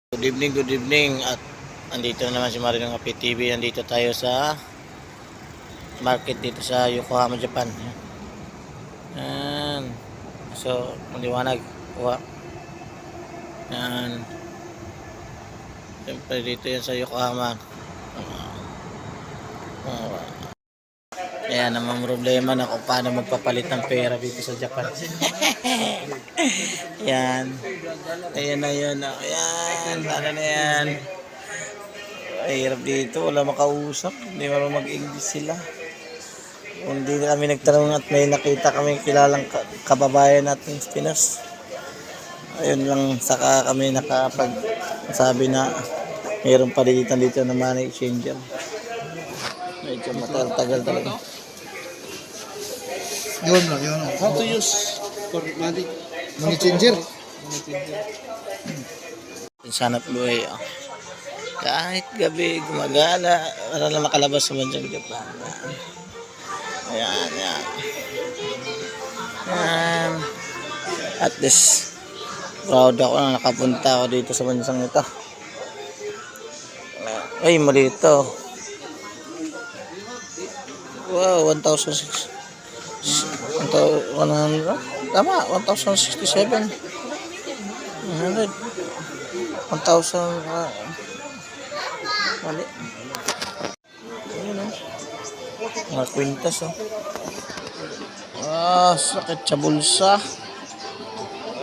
Good evening at andito naman si Marino ng PTV. Andito tayo sa market dito sa Yokohama, Japan. Yan. So, maliwanag. Kuha. Yan. Siyempre dito yan sa Yokohama. Ayan naman problema na kung paano magpapalit ng pera dito sa Japan. Yan. Ayan na yun. Ayan. Ano na yan. Hirap dito. Wala makausap. Hindi marunong mag-English sila. Kung hindi kami nagtanong at may nakita kami kilalang kababayan natin sa Pinas. Ayun lang. Saka kami nakapag-sabi na mayroong palitan dito na money exchanger. Medyo matagal talaga. Yun lang, yun lang. How to use for money? Money changer. Sanap buhay. Oh. Kahit gabi gumagala para lang makalabas sa bansang Japan. Ayan, ayan. At least proud ako na nakapunta ako dito sa bansang ito. Ay, mali ito. Wow, 1,006. 100. Tama, 1,067. 100. 1,000. Mali. Ayun, oh. Mga kwintas, oh. Sakit sa bulsa.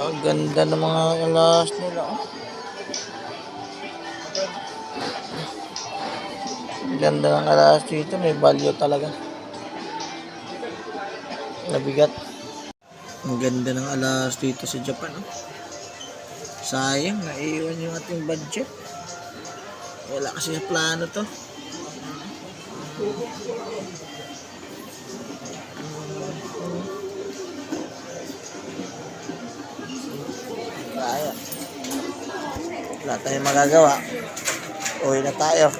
Ang ganda ng mga alas nila, oh. Ang ganda ng alas dito. May value talaga. Nabigat. Ang ganda ng alas dito sa Japan, oh. Sayang, naiiwan yung ating budget. Wala kasi sa plano to. Kaya. Wala tayong magagawa. Uwi na tayo.